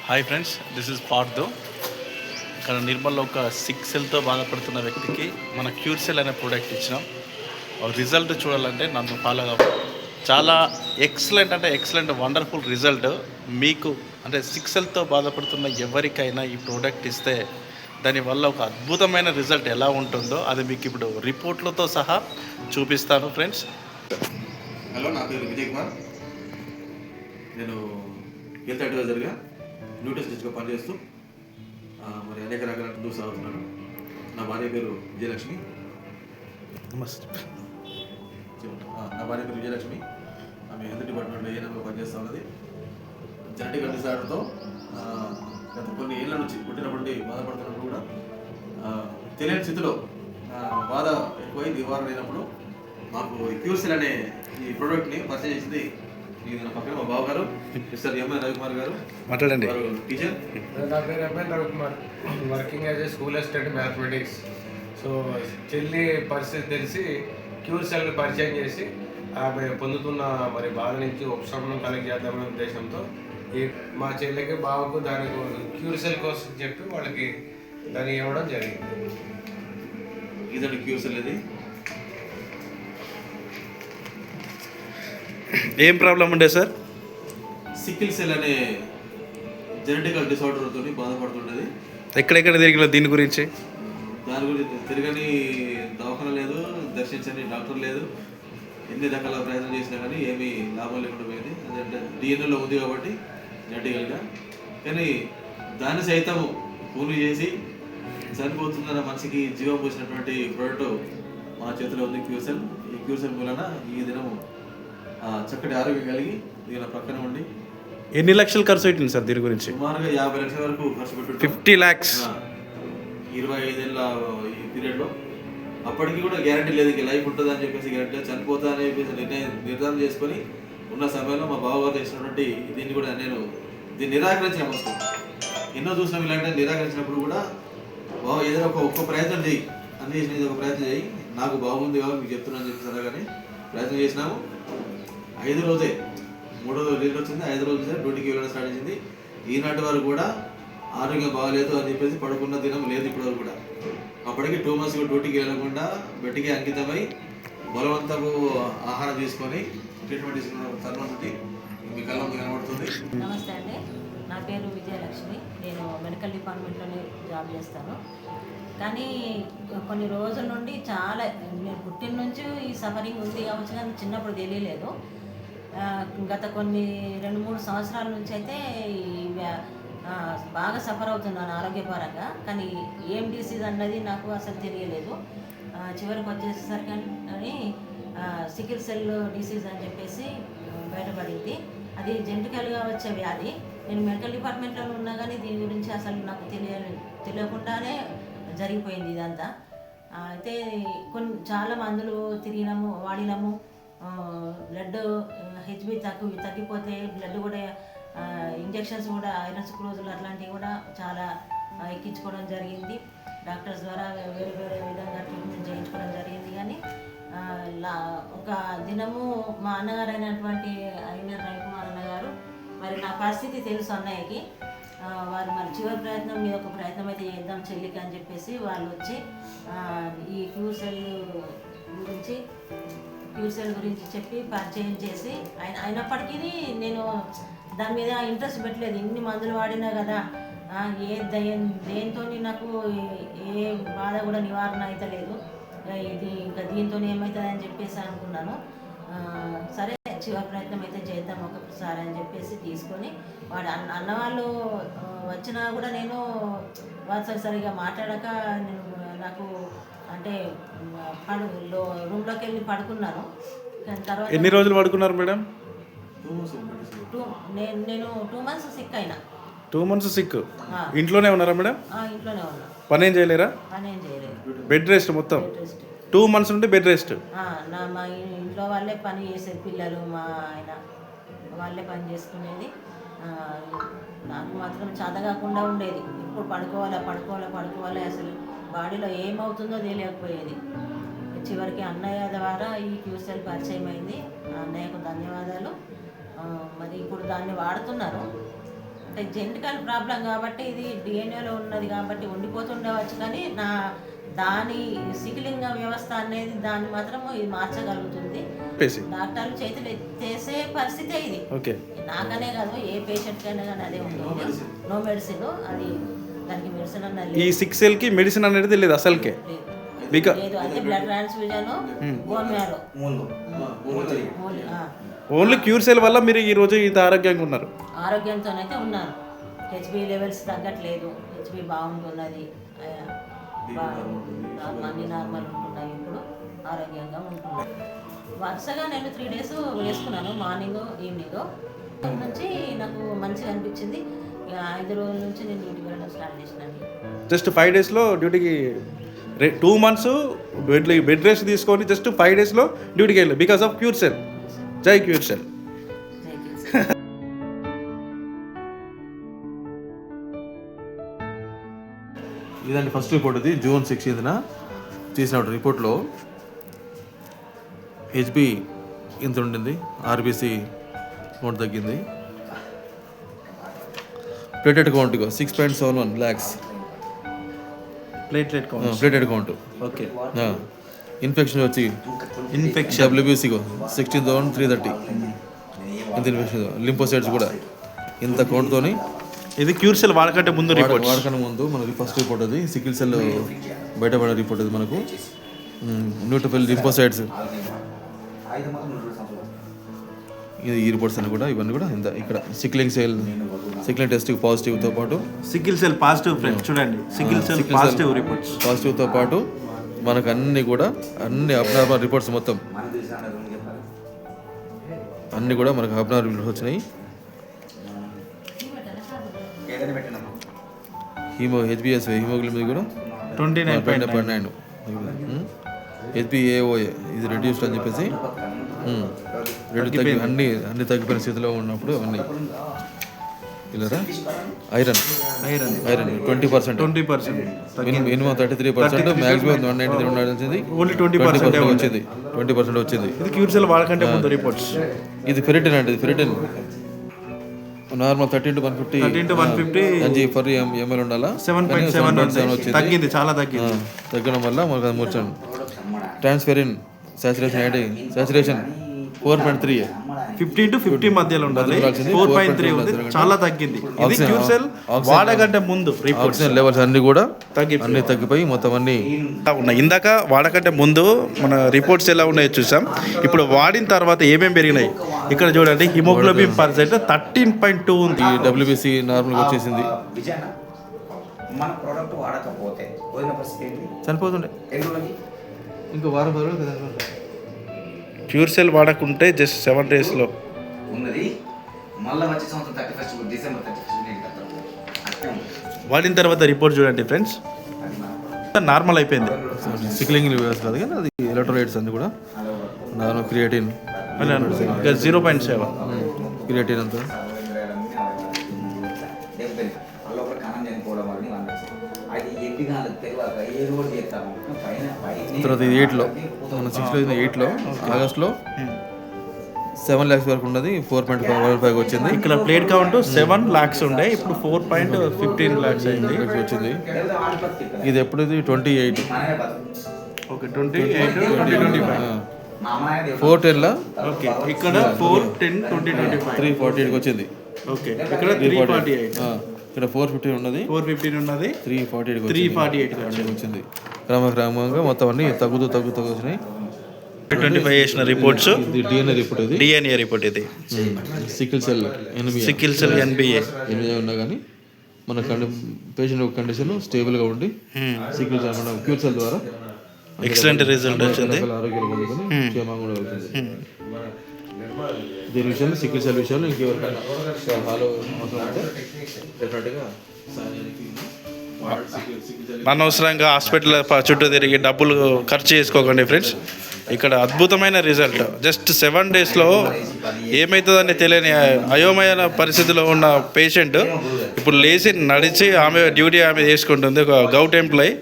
Hi friends, this is Partho. ఇక్కడ నిర్మల్లో ఒక సిక్ సెల్తో బాధపడుతున్న వ్యక్తికి మన క్యూర్సెల్ అనే ప్రోడక్ట్ ఇచ్చినాం. రిజల్ట్ చూడాలంటే నన్ను ఫాలో అవ్వాలి. చాలా ఎక్సలెంట్ వండర్ఫుల్ రిజల్ట్. మీకు అంటే సిక్ సెల్తో బాధపడుతున్న ఎవరికైనా ఈ ప్రోడక్ట్ ఇస్తే దానివల్ల ఒక అద్భుతమైన రిజల్ట్ ఎలా ఉంటుందో అది మీకు ఇప్పుడు రిపోర్ట్లతో సహా చూపిస్తాను ఫ్రెండ్స్. హలో, నా పేరు విజయ్ కుమార్. నేను హెల్త్ అడ్వైజర్గా న్యూట్రిషన్ టీచర్గా పనిచేస్తూ మరి అనేక రకాల టూర్స్ అవుతున్నాను. నా భార్య పేరు విజయలక్ష్మి. ఆమె హెల్త్ డిపార్ట్మెంట్లో ఏఎన్ఎంగా పనిచేస్తూ ఉన్నది. జెనెటిక్ డిసార్డర్తో గత కొన్ని ఏళ్ళ నుంచి పుట్టినప్పటి నుండి బాధపడుతున్నప్పుడు కూడా తెలియని స్థితిలో బాధ ఎక్కువై నివారణ అయినప్పుడు మాకు క్యూర్సెల్ అనే ఈ ప్రోడక్ట్ని పర్చేజ్ చేసింది నా పక్కన మా బావ గారు, మిస్టర్ ఎంఎన్ రవికుమార్ గారు. మాట్లాడండి. టీచర్. నా పేరు M N Ravikumar, working as a school assistant mathematics. So చెల్లి పరిస్థితి తెలిసి క్యూర్సెల్ పరిచయం చేసి ఆమె పొందుతున్న మరి బాధ నుంచి ఉపశమనం కలిగి చేద్దామనే ఉద్దేశంతో మా చెల్లికి బావకు దానికి క్యూర్సెల్ కోసం చెప్పి వాళ్ళకి దాన్ని ఇవ్వడం జరిగింది. ఇదండి క్యూర్సెల్. ఇది ఏం ప్రాబ్లం ఉండే సార్? సికిల్ సెల్ అనే జెనెటికల్ డిసార్డర్తో బాధపడుతుండేది. ఎక్కడెక్కడ తిరిగిన దీని గురించి? దాని గురించి తిరగని దవాఖాన లేదు, దర్శించని డాక్టర్ లేదు. ఎన్ని రకాల ప్రయత్నం చేసినా కానీ ఏమీ లాభం లేకుండా పోయింది. అదంటే డిఎన్ఏలో ఉంది కాబట్టి జెనెటికల్గా. కానీ దాన్ని సైతం కూలి చేసి చనిపోతుందన్న మనిషికి జీవం పోసినటువంటి ప్రోడక్ట్ మా చేతిలో ఉంది, క్యూర్సెల్. ఈ క్యూర్సెల్ మూలన ఈ దినము చక్కటి ఆరోగ్యం కలిగి దీని పక్కన ఉండి. ఎన్ని లక్షలు ఖర్చు పెట్టింది సార్ దీని గురించి? సుమారుగా 50 లక్షల వరకు ఖర్చు పెట్టి 50 lakhs 25 ఏళ్ళ ఈ పీరియడ్లో. అప్పటికి కూడా గ్యారంటీ లేదు, ఇంకా లైఫ్ ఉంటుంది అని చెప్పేసి గ్యారంటీ లేదు, చనిపోతా అని చెప్పేసి నిర్ధారణ చేసుకొని ఉన్న సమయంలో మా బావగారు చేసినటువంటి దీన్ని కూడా నేను దీన్ని నిరాకరించిన వస్తువు. ఎన్నో చూసినాం ఇలాంటి నిరాకరించినప్పుడు కూడా బావ ఏదైనా ఒక్క ప్రయత్నం చేయి, అన్ని చేసిన ఒక ప్రయత్నం చేయి, నాకు బాగుంది కాబట్టి మీకు చెప్తున్నాను చెప్పేసి కానీ ప్రయత్నం చేసినాము. 5 రోజే 3వ రిజల్ట్ వచ్చింది. 5 రోజులు డ్యూటీకి వెళ్ళడం స్టార్ట్ చేసింది. ఈనాటి వరకు కూడా ఆరోగ్యం బాగాలేదు అని చెప్పేసి పడుకున్న దినం లేదు ఇప్పటివరకు కూడా. అప్పటికి 2 months డ్యూటీకి వెళ్ళకుండా బెట్టికి అంకితమై బలవంతపు ఆహారం తీసుకొని ట్రీట్మెంట్ తీసుకున్న తరుణం నుండి మీ కళ్ళ ముందు కనబడుతుంది. నమస్తే అండి, నా పేరు విజయలక్ష్మి. నేను మెడికల్ డిపార్ట్మెంట్లోనే జాబ్ చేస్తాను. కానీ కొన్ని రోజుల నుండి చాలా, నేను పుట్టిన నుంచి ఈ సఫరింగ్ ఉంది కావచ్చు, కానీ చిన్నప్పుడు తెలియలేదు. గత కొన్ని 2-3 సంవత్సరాల నుంచి అయితే బాగా సఫర్ అవుతున్నాను ఆరోగ్యపరంగా. కానీ ఏం డిసీజ్ అన్నది నాకు అసలు తెలియలేదు. చివరికి వచ్చేసరికి అని సికిల్ సెల్ డిసీజ్ అని చెప్పేసి బయటపడింది. అది జెనెటికల్గా వచ్చే వ్యాధి. నేను మెడికల్ డిపార్ట్మెంట్లో ఉన్నా కానీ దీని గురించి అసలు నాకు తెలియకుండానే జరిగిపోయింది ఇదంతా. అయితే చాలా మందులు తిరిగినాము, వాడినాము. బ్లడ్ హెచ్బి తగ్గిపోతే బ్లడ్ కూడా ఇంజెక్షన్స్ కూడా ఐరన్ స్క్రూజులు అట్లాంటివి కూడా చాలా ఎక్కించుకోవడం జరిగింది. డాక్టర్స్ ద్వారా వేరే విధంగా ట్రీట్మెంట్ చేయించుకోవడం జరిగింది. కానీ ఒక దినము మా అన్నగారు అయినటువంటి ఎంఎన్ రవికుమార్ అన్నగారు, మరి నా పరిస్థితి తెలుసు అన్నయ్యకి. వారు మరి చివరి ప్రయత్నం మీద ఒక ప్రయత్నం అయితే చేద్దాం చెల్లికి అని చెప్పేసి వాళ్ళు వచ్చి ఈ క్యూర్సెల్ గురించి చెప్పి పరిచయం చేసి అయినప్పటికీ నేను దాని మీద ఇంట్రెస్ట్ పెట్టలేదు. ఇన్ని మందులు వాడినా కదా, దేంతో నాకు ఏ బాధ కూడా నివారణ అయితే లేదు. ఇది ఇంకా దీంతో ఏమవుతుంది అని చెప్పేసి అనుకున్నాను. సరే చివరి ప్రయత్నం అయితే చేద్దాం ఒకసారి అని చెప్పేసి తీసుకొని వాడు అన్నవాళ్ళు వచ్చినా కూడా నేను వాళ్ళతో సరిగా మాట్లాడక నాకు అంటే రూమ్లోకి వెళ్ళి పడుకున్నాను. తర్వాత ఎన్ని రోజులు పడుకున్నారు మేడం? నేను 2 months సిక్ అయినా. 2 months సిక్. ఇంట్లోనే ఉన్నారా మేడం? ఇంట్లోనే ఉన్నా. పని ఏం చేయలేరా? పని ఏం చేయలేదు, బెడ్ రెస్ట్ మొత్తం. 2 months నుండి బెడ్ రెస్ట్. మా ఇంట్లో వాళ్ళే పని చేసేది, పిల్లలు మా ఆయన వాళ్ళే పని చేసుకునేది. నాకు మాత్రం చేత కాకుండా ఉండేది. ఇప్పుడు పడుకోవాలి అసలు బాడీలో ఏమవుతుందో తెలియకపోయేది. చివరికి అన్నయ్య ద్వారా ఈ క్యూర్సెల్ పరిచయం అయింది. అన్నయ్యకు ధన్యవాదాలు. మరి ఇప్పుడు దాన్ని వాడుతున్నారు. అంటే జెనెటికల్ ప్రాబ్లం కాబట్టి ఇది డిఎన్ఏలో ఉన్నది కాబట్టి ఉండిపోతుండవచ్చు, కానీ దాని సికిలింగ్ వ్యవస్థ అనేది దాన్ని మాత్రము ఇది మార్చగలుగుతుంది. డాక్టర్లు చేతులు ఎత్తేసే పరిస్థితే ఇది. ఓకే, నాకనే కాదు ఏ పేషెంట్ కైనా కానీ అదే ఉంటుంది. నో మెడిసిన్, అది దానికి మెడిసిన్ అన్నది ఈ 6L కి మెడిసిన్ అనేది లేదు అసలుకే. లేదు, అదే blood transfusion, bone marrow only cure cell వల్ల మీరు ఈ రోజు ఇంత ఆరోగ్యంగా ఉన్నారు. ఆరోగ్యంతోనైతే ఉన్నారు. హెచ్బి లెవెల్స్ తగ్గట్లేదు, హెచ్బి బాగుంటున్నది, అన్ని నార్మల్ ఉంటున్నాయి. ఇప్పుడు ఆరోగ్యంగా ఉంటున్నాయి. వరుసగా నేను 3 days వేసుకున్నాను, మార్నింగ్ ఈవినింగ్ నుంచి నాకు మంచిగా అనిపించింది. 5 రోజుల నుంచి నేను డ్యూటీకి వెళ్ళడం స్టార్ట్ చేసినాను. జస్ట్ 5 daysలో డ్యూటీకి 2 months బెడ్ రెస్ట్ తీసుకొని జస్ట్ 5 daysలో డ్యూటీకి వెళ్ళారు బికాస్ ఆఫ్ క్యూర్ సెల్. జై క్యూర్ సెల్. ఇదండి ఫస్ట్ రిపోర్ట్. ఇది June 16th తీసిన రిపోర్ట్లో హెచ్బి ఇంత ఉండింది, ఆర్బీసీ కౌంట్ తగ్గింది, plated count 6.71 lakhs plated count. Okay, infection వచ్చి WBC 16,330 ఇంత ఇన్ఫెక్షన్. లింపోసైడ్స్ కూడా ఇంత కౌంట్తోని. ఇది క్యూర్ సెల్ వాడకంటే ముందు రిపోర్ట్. వాడకన్నా ముందు మనకి ఫస్ట్ రిపోర్ట్ అది సికిల్ సెల్ బయటపడే రిపోర్ట్ అది మనకు. న్యూట్రోఫిల్ లింపోసైడ్స్ ఇది ఈ రిపోర్ట్స్ అన్ని కూడా ఇవన్నీ కూడా ఇంత ఇక్కడ సిక్లింగ్ టెస్ట్ పాజిటివ్తో పాటు సికిల్ సెల్ పాజిటివ్ ఫ్రెండ్స్ చూడండి, సికిల్ సెల్ పాజిటివ్ రిపోర్ట్స్ పాజిటివ్తో పాటు మనకు అన్ని అబ్నార్మల్ రిపోర్ట్స్ మొత్తం అన్నీ కూడా మనకు అబ్నార్మల్ రిపోర్ట్స్ వచ్చినాయి. హెచ్బిఎస్ హిమోగ్లోబిన్ కూడా 29.9, హెచ్బిఏఓఏ ఇది రెడ్యూస్డ్ అని చెప్పేసి అన్ని తగ్గిపోయిన స్థితిలో ఉన్నప్పుడు అవన్నీ ఇలా ఐరన్ 20%, మినిమం 33%, మ్యాక్సిమం 193 ఉండాల్సింది, ఓన్లీ 20% వచ్చింది. 20% వచ్చింది. ఇది క్యూర్ సెల్ వాడకంటే ముందు రిపోర్ట్స్. ఇది ఫెరిటిన్ అండి. Ferritin normal 13 to 150 mg per ml ఉండాలా. 7.7 వచ్చింది, తగ్గింది, చాలా తగ్గింది. తగ్గడం వల్ల మనకు అది మూర్చండి. ట్రాన్స్ఫెరిన్ సాచురేషన్ 4.3, 15 to 50 మధ్యలో ఉండాలి. 4.3 ఉంది, చాలా తగ్గింది. ఇది క్యూర్ సెల్ వాడకంటే ముందు ఆక్సిజన్ లెవెల్స్ అన్ని కూడా తగ్గిపోయి మొత్తం అన్ని ఉన్నాయి. ఇందాక వాడకంటే ముందు మన రిపోర్ట్స్ ఎలా ఉన్నాయో చూసాం. ఇప్పుడు వాడిన తర్వాత ఏమేమి పెరిగినాయి ఇక్కడ చూడండి. హిమోగ్లోబిన్ పర్సెంట్ 13.2 ఉంది. WBC నార్మల్గా వచ్చేసింది. మన ప్రోడక్ట్ వాడకపోతే పోయిన పరిస్థితి ఏంటి? చనిపోతుండే. ఇంకా వారం 10 రోజులు కదా. క్యూర్ సెల్ వాడకుంటే జస్ట్ 7 daysలో ఉన్నది. మళ్ళీ వచ్చే సంవత్సరం 31 December 31 వాడిన తర్వాత రిపోర్ట్ చూడండి ఫ్రెండ్స్, నార్మల్ అయిపోయింది. సిక్లింగ్ వ్యవస్థ కాదు కానీ అది ఎలక్ట్రోలైట్స్ అన్ని కూడా నార్మల్. క్రియేటిన్ 0.7, క్రియేటిన్ అంతా తర్వాత ఇది 8లో మన 6లో 8లో ఆగస్ట్లో 7 lakhs వరకు ఉన్నది. 4.5 వచ్చింది. ఇక్కడ ప్లేట్ కౌంట్ 7 lakhs ఉండే, ఇప్పుడు 4.15 lakhs అయింది వచ్చింది. ఇది ఎప్పుడు? ఇది 28. ఓకే, 2025. 410 ఓకే, ఇక్కడ 410 2025 348 వచ్చింది. ఓకే, ఇక్కడ 348. ఇక్కడ 415 ఉన్నది, 415 ఉన్నది, 348 వచ్చింది. క్రమంగా మొత్తం అన్ని తగ్గుతూ వచ్చినాయి. 25 చేసిన రిపోర్ట్స్. ఇది డిఎన్ఏ రిపోర్ట్. ఇది డిఎన్ఏ రిపోర్ట్. ఇది సికిల్ సెల్ ఎన్బిఏ ఉన్నా కానీ మన పేషెంట్ కండిషన్ స్టేబుల్గా ఉండి సికిల్ సెల్ మన క్యూర్ సెల్ ద్వారా ఎక్సలెంట్ రిజల్ట్ వచ్చింది. ఆరోగ్యంగా పొందుకొని క్షేమంగా కూడా వెళ్తుంది. దీని విషయంలో సికిల్ సెల్ విషయంలో ఇంకెవరికైనా సలహాలు అవసరం ఉంటే డెఫినెట్గా అనవసరంగా హాస్పిటల్ చుట్టూ తిరిగి డబ్బులు ఖర్చు చేసుకోకండి ఫ్రెండ్స్. ఇక్కడ అద్భుతమైన రిజల్ట్. జస్ట్ 7 daysలో ఏమవుతుందని తెలియని అయోమయ పరిస్థితిలో ఉన్న పేషెంట్ ఇప్పుడు లేచి నడిచి ఆమె డ్యూటీ ఆమె చేసుకుంటుంది. ఒక గౌట్ ఎంప్లాయ్